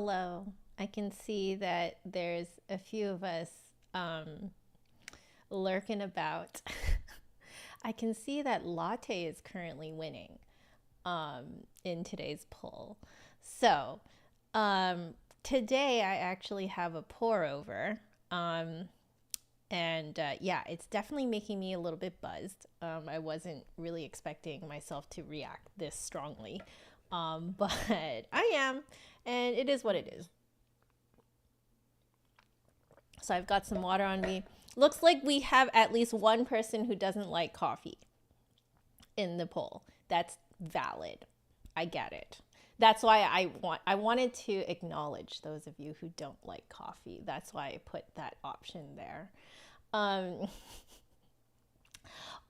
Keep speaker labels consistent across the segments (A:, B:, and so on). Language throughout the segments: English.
A: hello. I can see that there's a few of us lurking about. I can see that latte is currently winning in today's poll. So today I actually have a pour over. Yeah, it's definitely making me a little bit buzzed. I wasn't really expecting myself to react this strongly, but I am, and it is what it is. So I've got some water on me. Looks like we have at least one person who doesn't like coffee in the poll. That's valid. I get it. That's why I wanted to acknowledge those of you who don't like coffee. That's why I put that option there.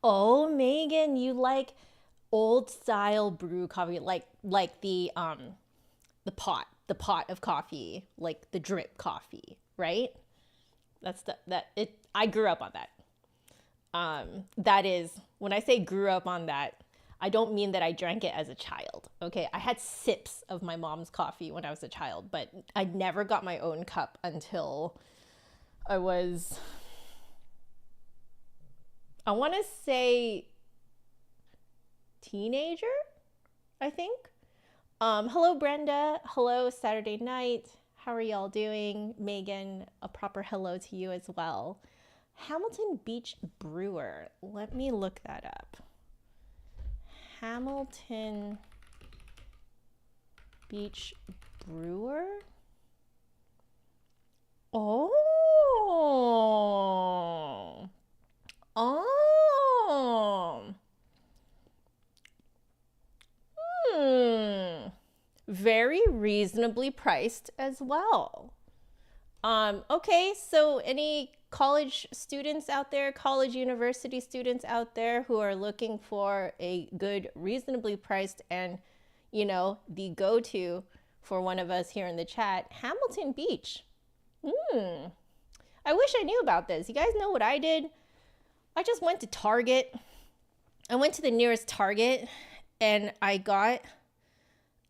A: Oh, Megan, you like old style brew coffee, like the pot of coffee, like the drip coffee, right? I grew up on that. That is, when I say grew up on that, I don't mean that I drank it as a child. Okay, I had sips of my mom's coffee when I was a child, but I never got my own cup until I was, I want to say, teenager, I think. Hello, Brenda. Hello, Saturday night. How are y'all doing? Megan, a proper hello to you as well. Hamilton Beach Brewer. Let me look that up. Hamilton Beach Brewer. Oh. Very reasonably priced as well. Okay, so any college students out there, college university students out there who are looking for a good, reasonably priced and, the go-to for one of us here in the chat, Hamilton Beach. I wish I knew about this. You guys know what I did? I just went to Target. I went to the nearest Target and I got,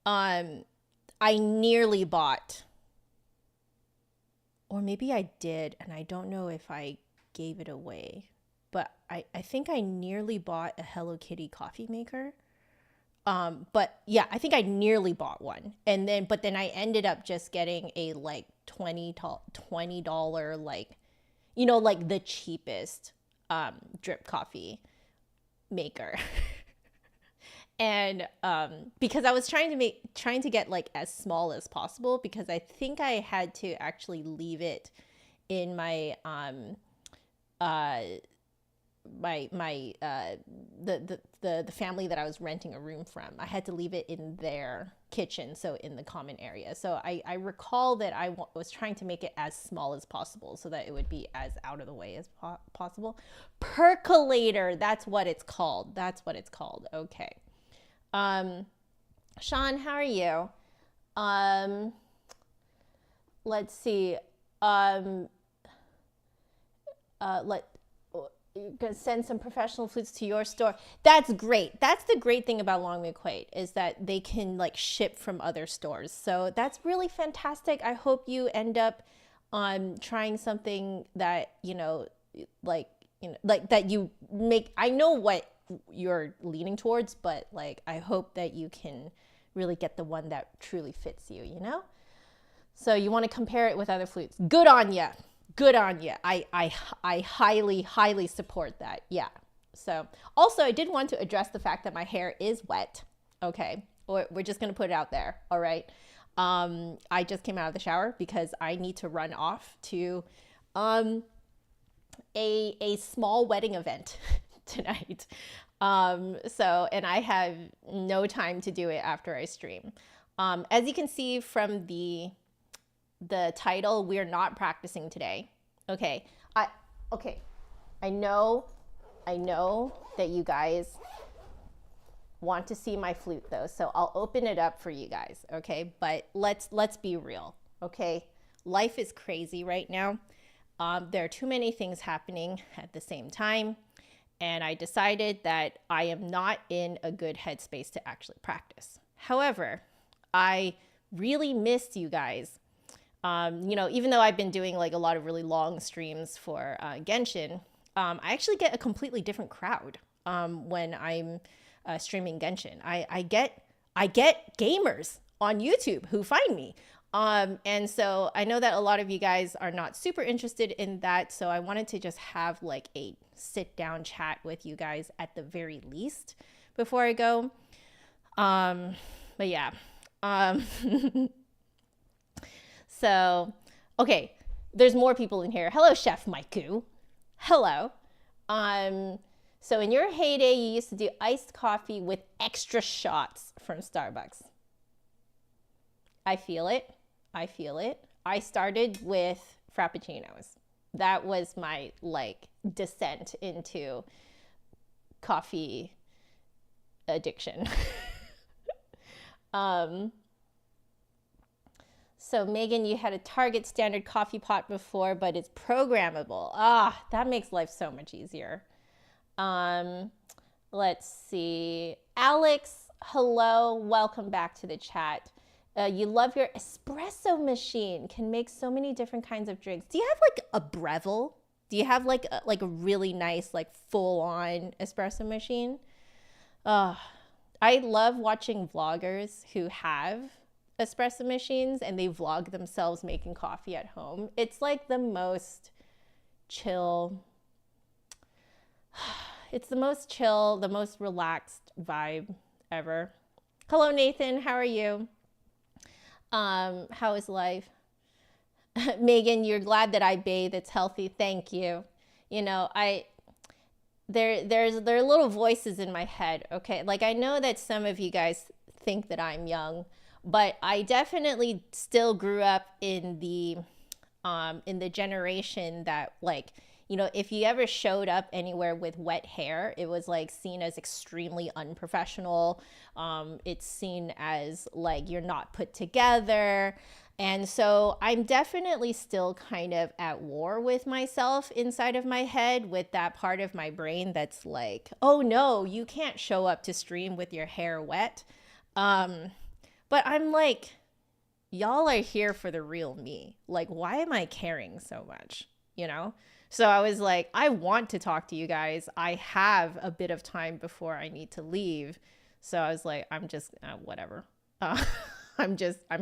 A: I nearly bought, or maybe I did, and I don't know if I gave it away, but I think I nearly bought a Hello Kitty coffee maker. But yeah, I think I nearly bought one. But then I ended up just getting a like $20, like, like the cheapest drip coffee maker. And because I was trying to get like as small as possible, because I think I had to actually leave it in my the family that I was renting a room from. I had to leave it in their kitchen, so in the common area. So I recall that I was trying to make it as small as possible so that it would be as out of the way as possible. Percolator, that's what it's called. Okay. Sean, how are you? Let's see. You can send some professional flutes to your store. That's great. That's the great thing about Long McQuaid, is that they can like ship from other stores. So that's really fantastic. I hope you end up trying something that, like that you make. I know what you're leaning towards, but like I hope that you can really get the one that truly fits you, So you want to compare it with other flutes. Good on ya. I highly support that. Yeah. So also I did want to address the fact that my hair is wet. Okay. We're just going to put it out there. All right. I just came out of the shower because I need to run off to a small wedding event tonight. And I have no time to do it after I stream. As you can see from the title, we're not practicing today. Okay. I know that you guys want to see my flute though, so I'll open it up for you guys, okay? But let's be real, okay? Life is crazy right now. There are too many things happening at the same time, and I decided that I am not in a good headspace to actually practice. However, I really missed you guys. You know, even though I've been doing like a lot of really long streams for Genshin, I actually get a completely different crowd when I'm streaming Genshin. I get gamers on YouTube who find me. And so I know that a lot of you guys are not super interested in that. So I wanted to just have like a sit down chat with you guys at the very least before I go. But yeah. So, okay, there's more people in here. Hello, Chef Maiku. Hello. So in your heyday, you used to do iced coffee with extra shots from Starbucks. I feel it. I feel it. I started with Frappuccinos. That was my like descent into coffee addiction. So Megan, you had a Target standard coffee pot before, but it's programmable. Ah, that makes life so much easier. Let's see. Alex, hello. Welcome back to the chat. You love your espresso machine. Can make so many different kinds of drinks. Do you have like a Breville? Do you have like a really nice, like full-on espresso machine? I love watching vloggers who have espresso machines and they vlog themselves making coffee at home. It's like the most chill. It's the most chill, the most relaxed vibe ever. Hello, Nathan. How are you? How is life? Megan, you're glad that I bathe. It's healthy. Thank you. You know, there are little voices in my head. Okay. Like I know that some of you guys think that I'm young, but I definitely still grew up in the generation that like, you know, if you ever showed up anywhere with wet hair, it was like seen as extremely unprofessional. It's seen as like you're not put together. And so I'm definitely still kind of at war with myself inside of my head with that part of my brain that's like, oh no, you can't show up to stream with your hair wet. But I'm like, y'all are here for the real me. Like, why am I caring so much? You know? So I was like, I want to talk to you guys. I have a bit of time before I need to leave. So I was like, I'm just, whatever. I'm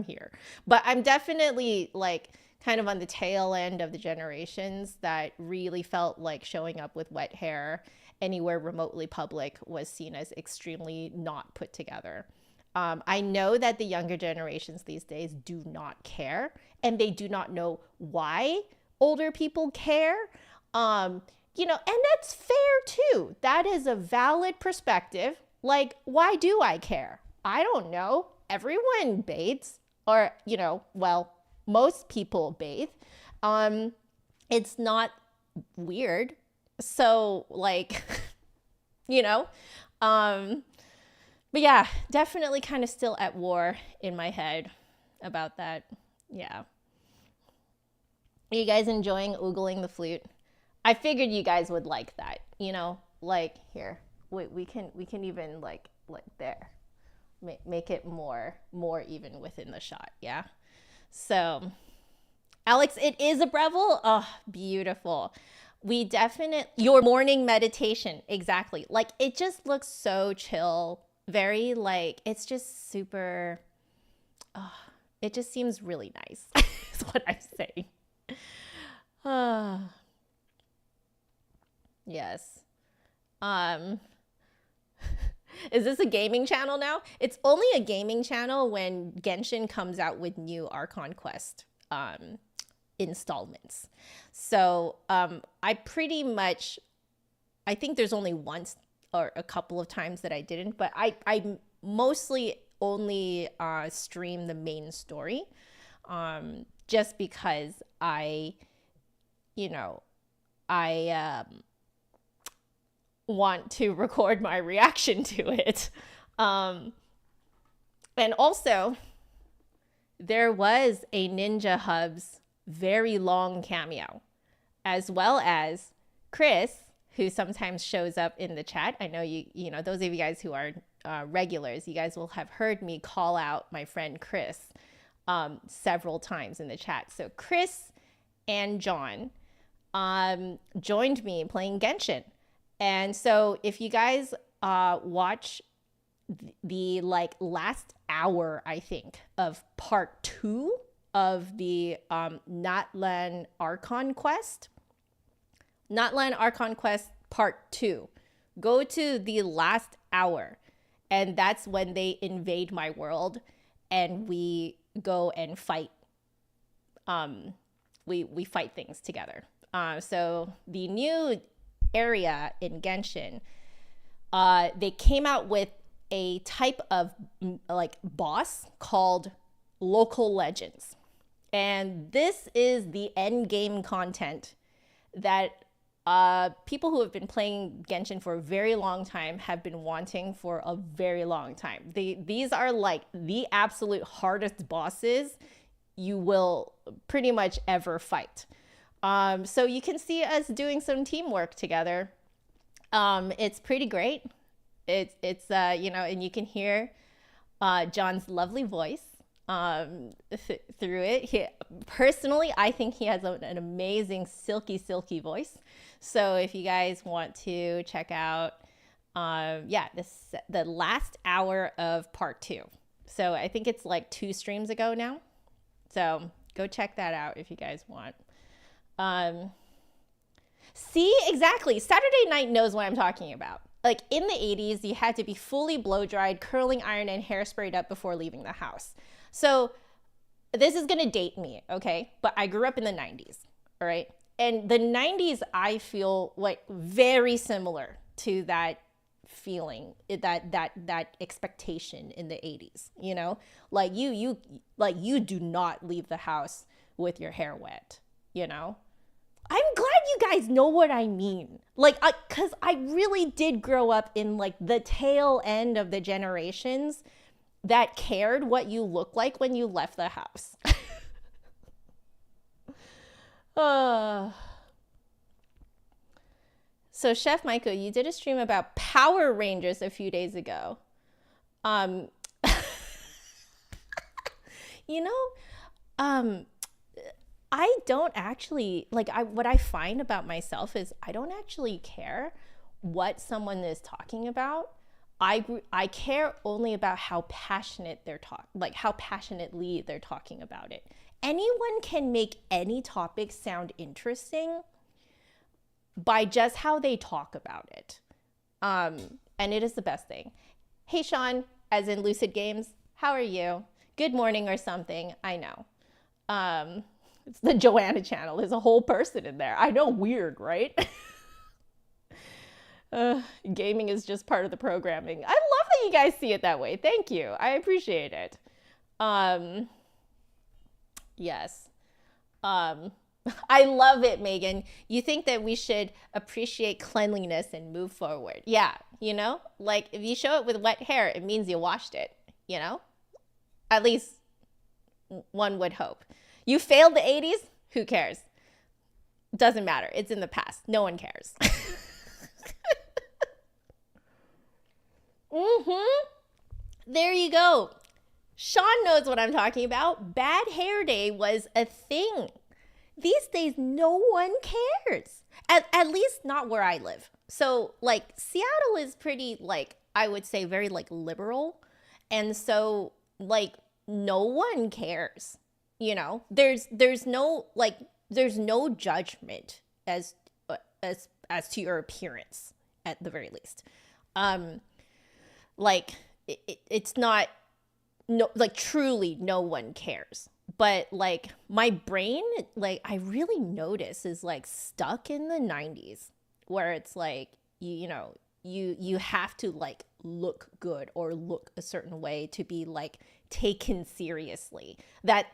A: here. But I'm definitely like kind of on the tail end of the generations that really felt like showing up with wet hair anywhere remotely public was seen as extremely not put together. I know that the younger generations these days do not care, and they do not know why older people care. You know, and that's fair too. That is a valid perspective. Like, why do I care? I don't know. Everyone bathes, or, you know, well, most people bathe. It's not weird. So like, you know, but yeah, definitely kind of still at war in my head about that. Yeah. Are you guys enjoying oogling the flute? I figured you guys would like that, you know, like here, wait, we can even like there, make it more even within the shot. Yeah. So Alex, it is a Breville. Oh, beautiful. We definitely, your morning meditation. Exactly. Like it just looks so chill. Very like, it's just super, it just seems really nice is what I'm saying. Yes. Is this a gaming channel now? It's only a gaming channel when Genshin comes out with new Archon Quest installments. So I pretty much, I think there's only once or a couple of times that I didn't, but I mostly only stream the main story just because I want to record my reaction to it. And also, there was a Ninja Hubs very long cameo, as well as Chris, who sometimes shows up in the chat. I know you know, those of you guys who are regulars, you guys will have heard me call out my friend Chris several times in the chat. So Chris and John joined me playing Genshin. And so if you guys watch the like last hour, I think, of part 2 of the Natlan Archon quest, part 2, go to the last hour, and that's when they invade my world and we go and fight. We fight things together. So the new area in Genshin, they came out with a type of like boss called local legends. And this is the end game content that people who have been playing Genshin for a very long time have been wanting for a very long time. These are like the absolute hardest bosses you will pretty much ever fight. So you can see us doing some teamwork together. It's pretty great. It's you know, and you can hear John's lovely voice through it. Personally, I think he has an amazing silky voice. So if you guys want to check out, the last hour of part 2. So I think it's like 2 streams ago now. So go check that out if you guys want. See, exactly. Saturday Night knows what I'm talking about. Like in the 80s, you had to be fully blow dried, curling iron, and hairsprayed up before leaving the house. So this is going to date me, okay? But I grew up in the 90s, all right? And the 90s, I feel like very similar to that feeling, that expectation in the 80s, you know? Like you do not leave the house with your hair wet, you know? I'm glad you guys know what I mean. Like, cause I really did grow up in like the tail end of the generations that cared what you look like when you left the house. So Chef Michael, you did a stream about Power Rangers a few days ago. You know, I don't actually, like, what I find about myself is I don't actually care what someone is talking about. I care only about how passionate how passionately they're talking about it. Anyone can make any topic sound interesting by just how they talk about it. And it is the best thing. Hey, Sean, as in Lucid Games, how are you? Good morning or something. I know. It's the Joanna channel. There's a whole person in there. I know, weird, right? Gaming is just part of the programming. I love that you guys see it that way. Thank you. I appreciate it. Yes. I love it, Megan. You think that we should appreciate cleanliness and move forward. Yeah, you know? Like, if you show it with wet hair, it means you washed it, you know? At least one would hope. You failed the 80s? Who cares? Doesn't matter. It's in the past. No one cares. There you go. Sean knows what I'm talking about. Bad hair day was a thing. These days, no one cares. At least not where I live. So, like, Seattle is pretty, like, I would say very, like, liberal. And so, like, no one cares. You know, there's no judgment as to your appearance at the very least. Like it's not, no, like truly no one cares. But like my brain, like I really notice is like stuck in the 90s where it's like, you know, you have to like look good or look a certain way to be like taken seriously. That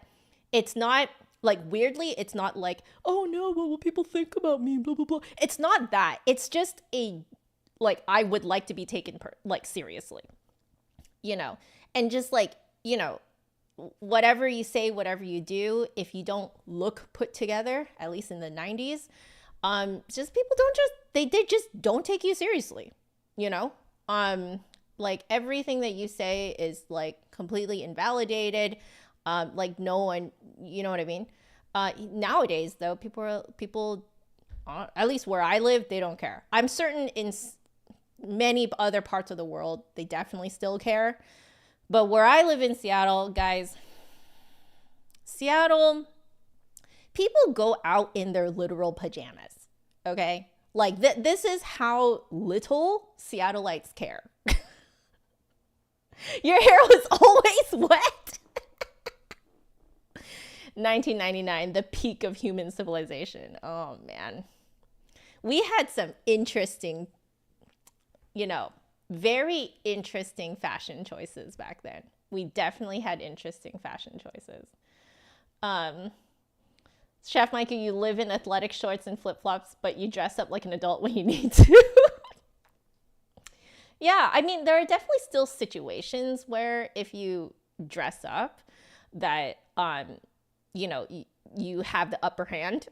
A: it's not like, weirdly, it's not like, oh no, what will people think about me, blah, blah, blah. It's not that. It's just like, I would like to be taken like seriously, you know, and just like, you know, whatever you say, whatever you do, if you don't look put together, at least in the 90s, just people they just don't take you seriously, you know? Like everything that you say is like completely invalidated. Like no one, you know what I mean? Nowadays though, people, at least where I live, they don't care. I'm certain in many other parts of the world, they definitely still care. But where I live in Seattle, guys, Seattle, people go out in their literal pajamas, okay? Like this is how little Seattleites care. Your hair was always wet. 1999, the peak of human civilization. Oh man. We had some interesting, very interesting fashion choices back then. We definitely had interesting fashion choices. Chef Micah, you live in athletic shorts and flip-flops, but you dress up like an adult when you need to. Yeah, I mean, there are definitely still situations where if you dress up that, you have the upper hand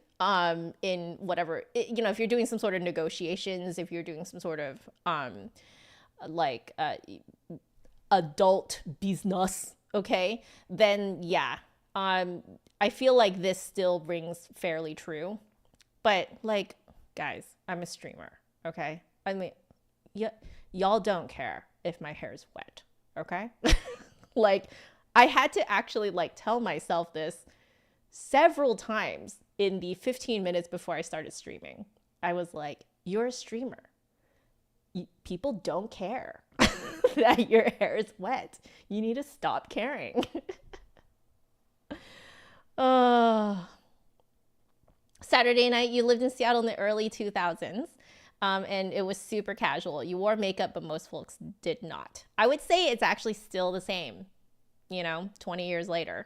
A: in whatever, if you're doing some sort of negotiations, if you're doing some sort of adult business, okay, then yeah. I feel like this still rings fairly true. But like, guys, I'm a streamer, okay? I mean, y'all don't care if my hair's wet, okay? Like, I had to actually tell myself this several times in the 15 minutes before I started streaming. I was like, you're a streamer. People don't care that your hair is wet. You need to stop caring. Saturday night, you lived in Seattle in the early 2000s, and it was super casual. You wore makeup, but most folks did not. I would say it's actually still the same, 20 years later.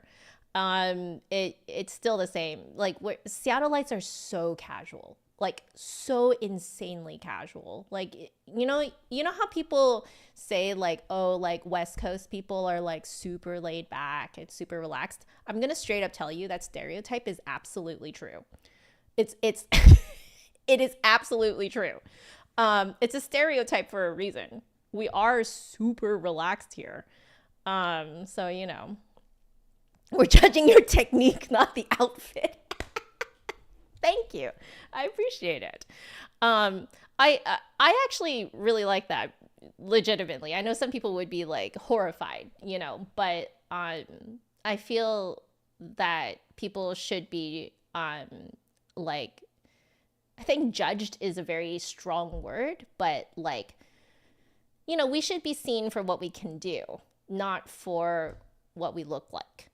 A: It's still the same. Like, Seattleites are so casual, like so insanely casual. Like, how people say West Coast people are super laid back and super relaxed. I'm going to straight up tell you that stereotype is absolutely true. It is absolutely true. It's a stereotype for a reason. We are super relaxed here. So, we're judging your technique, not the outfit. Thank you. I appreciate it. I actually really like that, legitimately. I know some people would be horrified, but I feel that people should be I think judged is a very strong word, but we should be seen for what we can do, not for what we look like.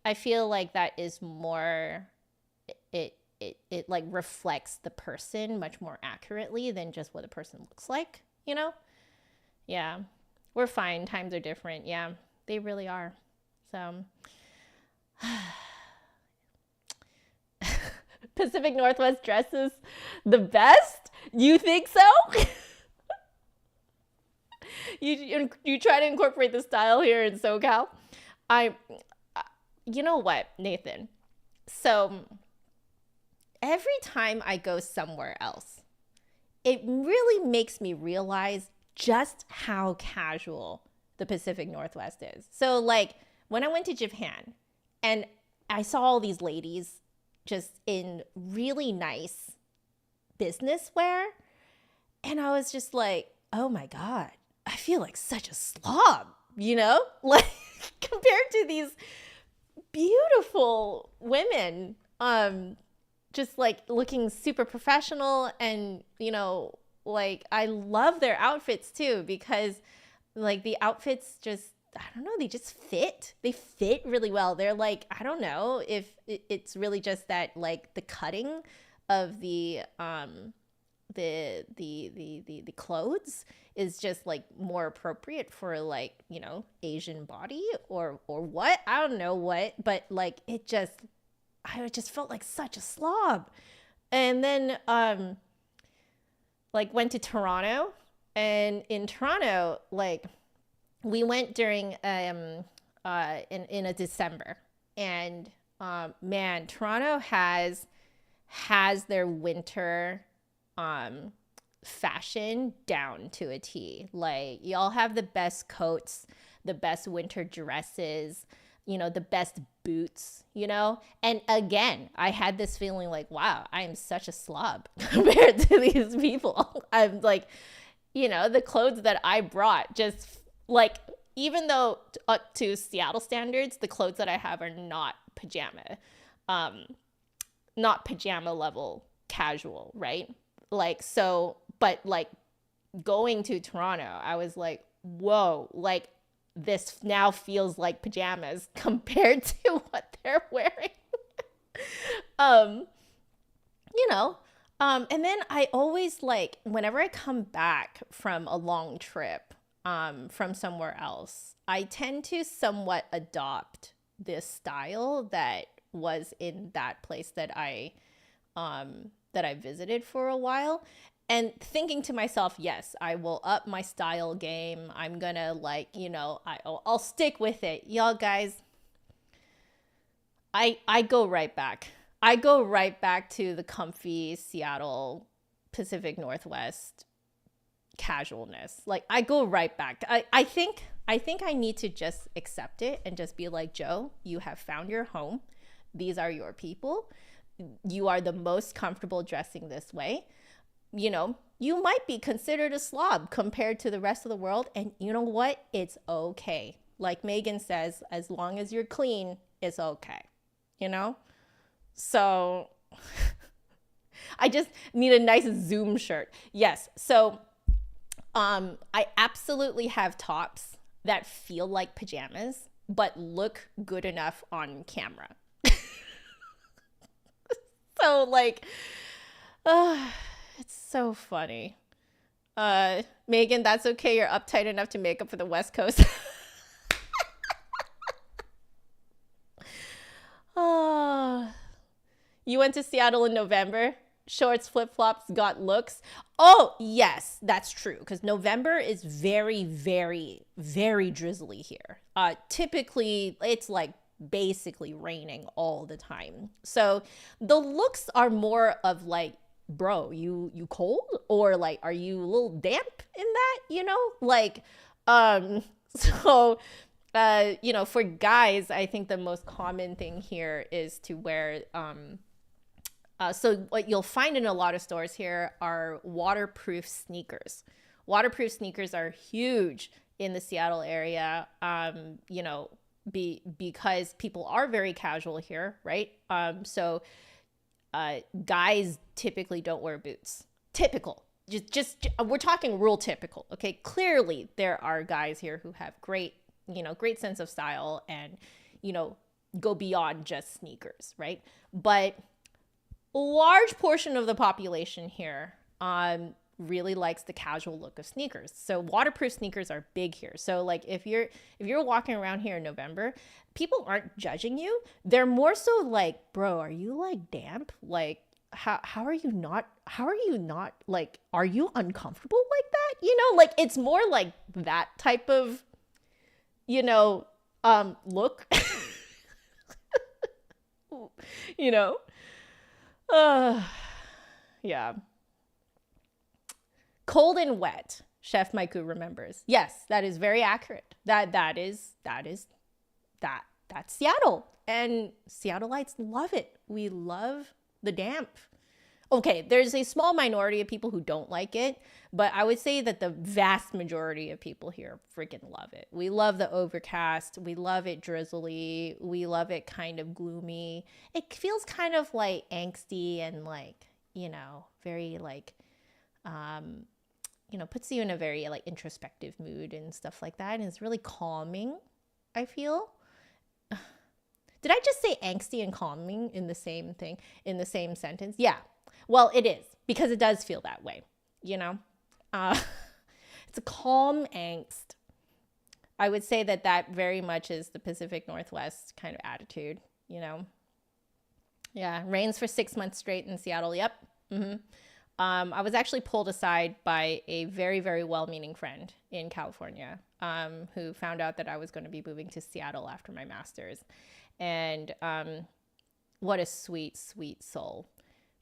A: I feel like that is more, it reflects the person much more accurately than just what a person looks like, Yeah, we're fine. Times are different. Yeah, they really are. So Pacific Northwest dresses the best? You think so? You try to incorporate the style here in SoCal? You know what, Nathan? So every time I go somewhere else, it really makes me realize just how casual the Pacific Northwest is. So when I went to Japan and I saw all these ladies just in really nice business wear, and I was just like, oh my God, I feel like such a slob, compared to these beautiful women, just looking super professional. And, I love their outfits too, because the outfits just, I don't know, they just fit. They fit really well. They're I don't know if it's really just that the cutting of the clothes is just more appropriate for Asian body or what, I don't know what, but I just felt like such a slob. And then went to Toronto, and in Toronto we went during in a December, and man, Toronto has their winter fashion down to a T. Y'all have the best coats, the best winter dresses, you know, the best boots, you know? And again, I had this feeling like, wow, I am such a slob compared to these people. I'm like, you know, the clothes that I brought just like, even though up to Seattle standards, the clothes that I have are not not pajama level casual, right? Like, so, but like going to Toronto, I was like, whoa, like this now feels like pajamas compared to what they're wearing. You know, and then I always like, whenever I come back from a long trip, from somewhere else, I tend to somewhat adopt this style that was in that place that I visited for a while, and thinking to myself, yes, I will up my style game. I'm gonna like, you know, I'll stick with it. Y'all guys, I go right back. I go right back to the comfy Seattle Pacific Northwest casualness. Like I go right back. I think I need to just accept it and just be like, Joe, you have found your home. These are your people. You are the most comfortable dressing this way. You know, you might be considered a slob compared to the rest of the world. And you know what? It's okay. Like Megan says, as long as you're clean, it's okay. You know? So I just need a nice Zoom shirt. Yes. So I absolutely have tops that feel like pajamas, but look good enough on camera. So like, it's so funny. Megan, that's okay. You're uptight enough to make up for the West Coast. Oh, you went to Seattle in November. Shorts, flip-flops, got looks. Oh, yes, that's true. Because November is very, very, very drizzly here. Typically, it's like basically raining all the time. So the looks are more of like, bro, you cold? Or like, are you a little damp in that? You know? Like, so... you know, for guys, I think the most common thing here is to wear, so what you'll find in a lot of stores here are waterproof sneakers. Waterproof sneakers are huge in the Seattle area, you know, because people are very casual here, right? So guys typically don't wear boots. Typical. Just we're talking real typical, okay? Clearly, there are guys here who have great sense of style and, you know, go beyond just sneakers, right? But a large portion of the population here really likes the casual look of sneakers. So waterproof sneakers are big here. So like if you're walking around here in November, people aren't judging you. They're more so like, bro, are you like damp? Like how are you not like, are you uncomfortable like that? You know, like it's more like that type of, you know, look. You know. Yeah. Cold and wet, Chef Maiku remembers. Yes, that is very accurate. That's Seattle. And Seattleites love it. We love the damp. Okay, there's a small minority of people who don't like it, but I would say that the vast majority of people here freaking love it. We love the overcast. We love it drizzly. We love it kind of gloomy. It feels kind of like angsty and like, you know, very like, you know, puts you in a very like introspective mood and stuff like that. And it's really calming, I feel. Did I just say angsty and calming in the same thing, in the same sentence? Yeah. Well, it is, because it does feel that way, you know? It's a calm angst. I would say that very much is the Pacific Northwest kind of attitude, you know? Yeah, rains for 6 months straight in Seattle, yep. Mm-hmm. I was actually pulled aside by a very, very well-meaning friend in California who found out that I was going to be moving to Seattle after my master's. And what a sweet, sweet soul.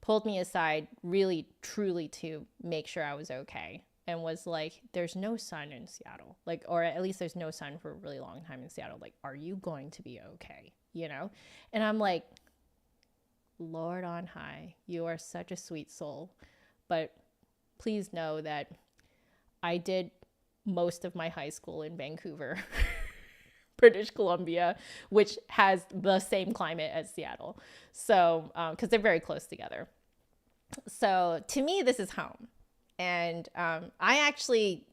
A: Pulled me aside really, truly to make sure I was okay. and was like, there's no sun in Seattle, like, or at least there's no sun for a really long time in Seattle. Like, are you going to be okay? You know? And I'm like, Lord on high, you are such a sweet soul. But please know that I did most of my high school in Vancouver, British Columbia, which has the same climate as Seattle. So, because they're very close together. So to me, this is home. And I actually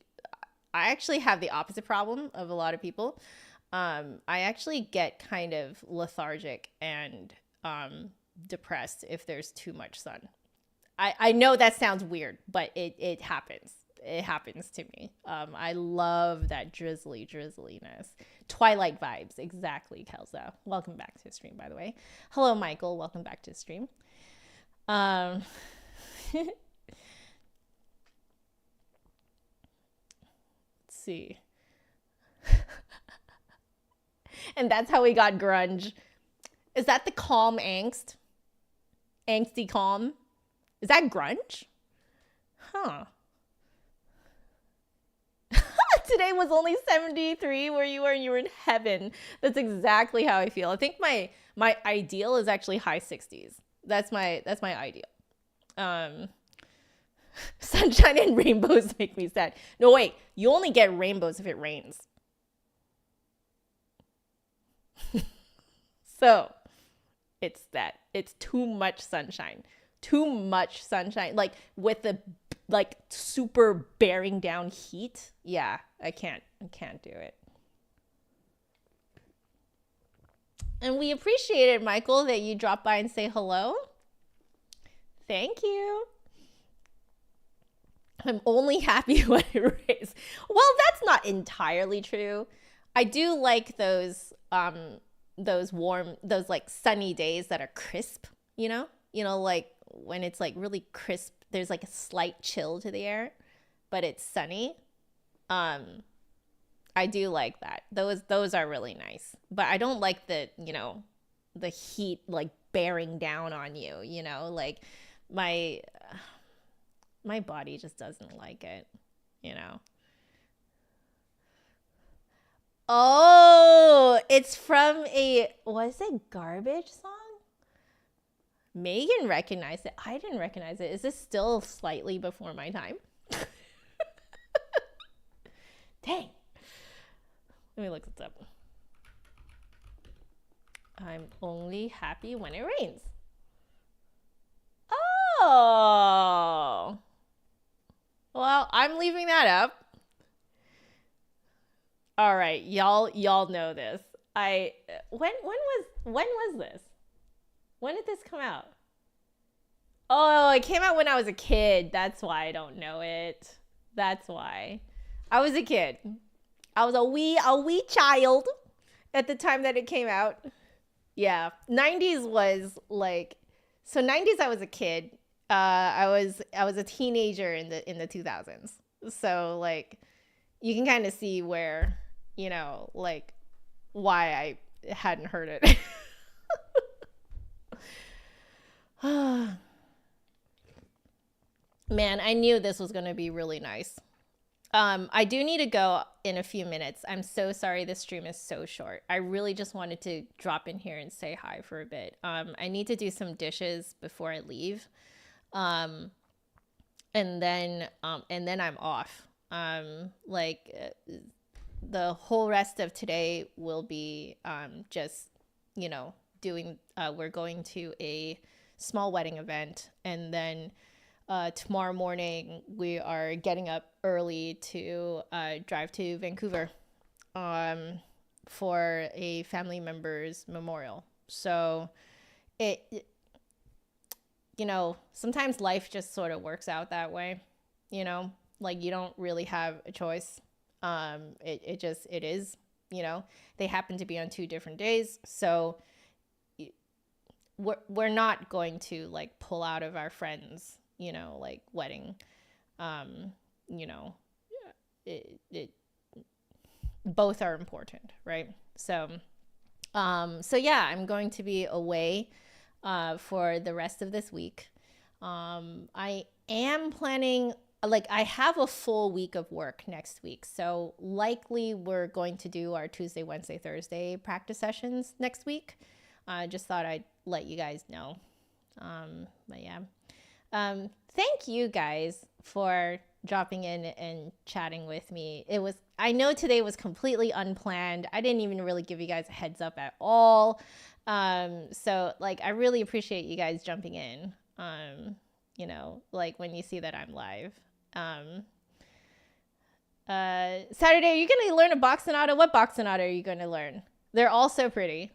A: have the opposite problem of a lot of people. I actually get kind of lethargic and depressed if there's too much sun. I know that sounds weird, but it happens. It happens to me. I love that drizzliness. Twilight vibes. Exactly, Kelso. Welcome back to the stream, by the way. Hello, Michael. Welcome back to the stream. Let's see. And that's how we got grunge. Is that the calm angst? Angsty calm? Is that grunge? Huh. Today was only 73 where you were, and you were in heaven. That's exactly how I feel. I think my ideal is actually high 60s. That's my ideal. Sunshine and rainbows make me sad. No, wait, you only get rainbows if it rains. So it's too much sunshine. Like with the super bearing down heat. Yeah, I can't do it. And we appreciate it, Michael, that you dropped by and say hello. Thank you. I'm only happy when it rains. Well, that's not entirely true. I do like those warm, those like sunny days that are crisp, you know, like when it's like really crisp, there's like a slight chill to the air, but it's sunny. I do like that. Those are really nice, but I don't like the heat like bearing down on you, like my body just doesn't like it, Oh, it's from was it Garbage song? Megan recognized it. I didn't recognize it. Is this still slightly before my time? Dang. Let me look this up. I'm only happy when it rains. Oh. Well, I'm leaving that up. All right, y'all know this. When was this? When did this come out? Oh, it came out when I was a kid. That's why I don't know it. That's why. I was a kid. I was a wee child at the time that it came out. Yeah, 90s was like, so 90s I was a kid. I was a teenager in the 2000s. So like you can kind of see where, like why I hadn't heard it. Man, I knew this was going to be really nice. I do need to go in a few minutes. I'm so sorry this stream is so short. I really just wanted to drop in here and say hi for a bit. I need to do some dishes before I leave. And then I'm off. The whole rest of today will be just, doing, we're going to a small wedding event, and then tomorrow morning we are getting up early to drive to Vancouver for a family member's memorial. So sometimes life just sort of works out that way, like you don't really have a choice. It is, they happen to be on 2 different days. So we're not going to like pull out of our friends, like wedding, both are important. Right. So yeah, I'm going to be away, for the rest of this week. I am planning like I have a full week of work next week. So likely we're going to do our Tuesday, Wednesday, Thursday practice sessions next week. I just thought I'd let you guys know. But yeah. Thank you guys for dropping in and chatting with me. I know today was completely unplanned. I didn't even really give you guys a heads up at all. So like, I really appreciate you guys jumping in. You know, like when you see that I'm live. Saturday, are you going to learn a box sonata? What box sonata are you going to learn? They're all so pretty.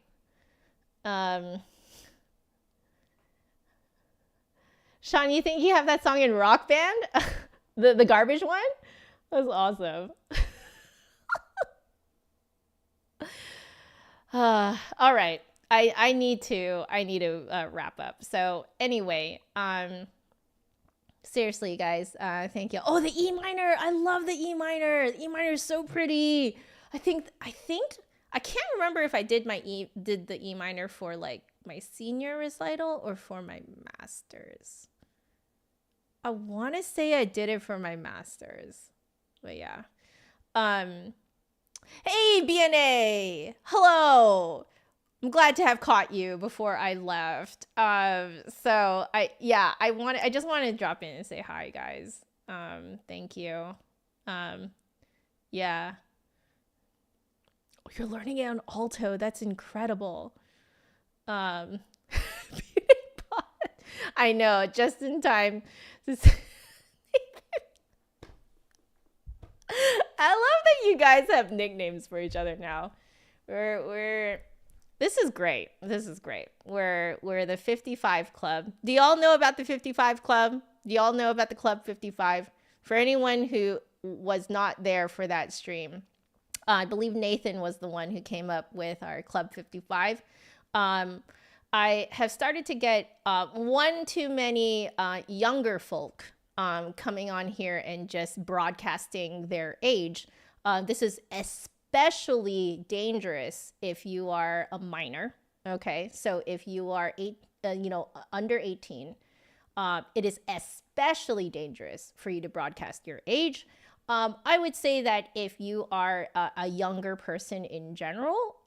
A: Sean, you think you have that song in Rock Band? the garbage one? That's awesome. All right. I need to wrap up. So anyway, seriously, guys, thank you. Oh, the E minor. I love the E minor. The E minor is so pretty. I think I can't remember if I did the E minor for like my senior recital or for my master's. I want to say I did it for my master's. But yeah. Hey, BNA. Hello. I'm glad to have caught you before I left. So I just wanted to drop in and say hi, guys. Thank you. Yeah. Oh, you're learning it on alto. That's incredible. I know, just in time. I love that you guys have nicknames for each other now. This is great. We're the 55 Club. Do y'all know about the 55 Club? Do y'all know about the Club 55? For anyone who was not there for that stream, I believe Nathan was the one who came up with our Club 55. I have started to get one too many younger folk coming on here and just broadcasting their age. This is especially dangerous if you are a minor. Okay, so if you are under 18, it is especially dangerous for you to broadcast your age. I would say that if you are a younger person in general,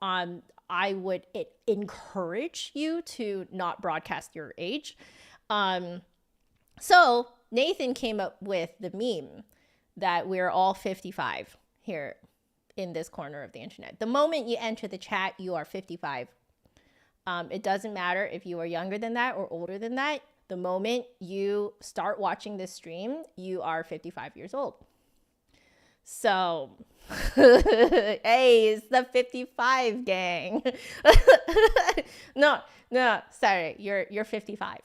A: I would encourage you to not broadcast your age. So Nathan came up with the meme that we're all 55 here in this corner of the internet. The moment you enter the chat, you are 55. It doesn't matter if you are younger than that or older than that. The moment you start watching this stream, you are 55 years old. So, hey, it's the 55 gang. No, sorry, you're 55.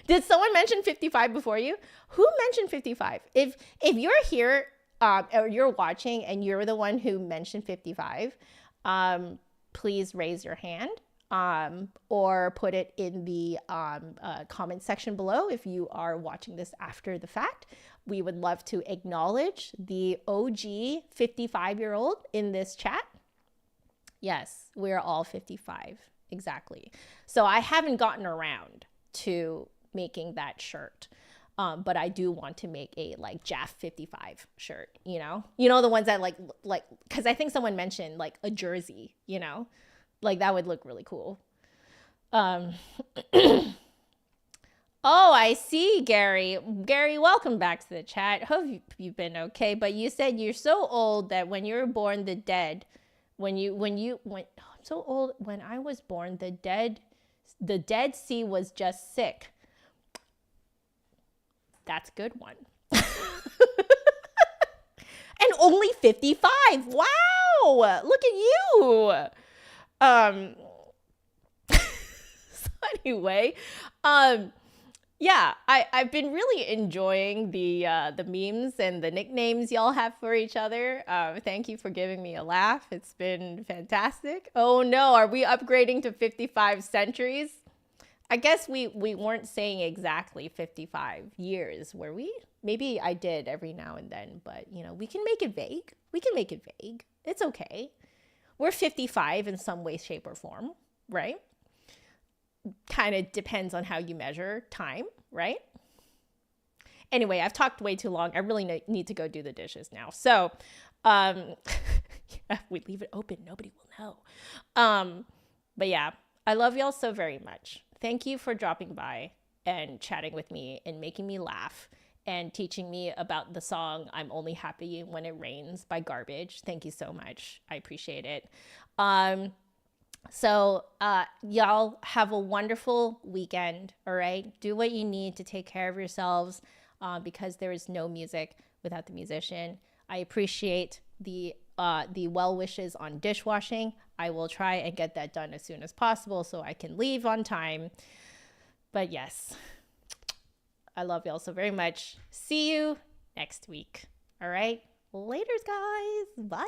A: Did someone mention 55 before you? Who mentioned 55? If you're here or you're watching and you're the one who mentioned 55, please raise your hand. Or put it in the comment section below if you are watching this after the fact. We would love to acknowledge the OG 55-year-old in this chat. Yes, we're all 55, exactly. So I haven't gotten around to making that shirt, but I do want to make a like Jaff 55 shirt, you know the ones that like, because I think someone mentioned like a jersey, like that would look really cool. Oh, I see, Gary. Gary, welcome back to the chat. Hope you've been okay. But you said you're so old that when you were born, I'm so old. When I was born, the Dead Sea was just sick. That's a good one. And only 55. Wow. Look at you. So anyway, yeah, I've been really enjoying the memes and the nicknames y'all have for each other. Thank you for giving me a laugh. It's been fantastic. Oh no, are we upgrading to 55 centuries? I guess we weren't saying exactly 55 years, were we? Maybe I did every now and then, but we can make it vague. It's okay. We're 55 in some way, shape, or form, right? Kind of depends on how you measure time, right? Anyway, I've talked way too long. I really need to go do the dishes now. So, if we leave it open, nobody will know. But yeah, I love y'all so very much. Thank you for dropping by and chatting with me and making me laugh and teaching me about the song I'm Only Happy When It Rains by Garbage. Thank you so much. I appreciate it. So y'all have a wonderful weekend, all right? Do what you need to take care of yourselves because there is no music without the musician. I appreciate the well wishes on dishwashing. I will try and get that done as soon as possible so I can leave on time. But yes, I love y'all so very much. See you next week. All right? Laters, guys. Bye.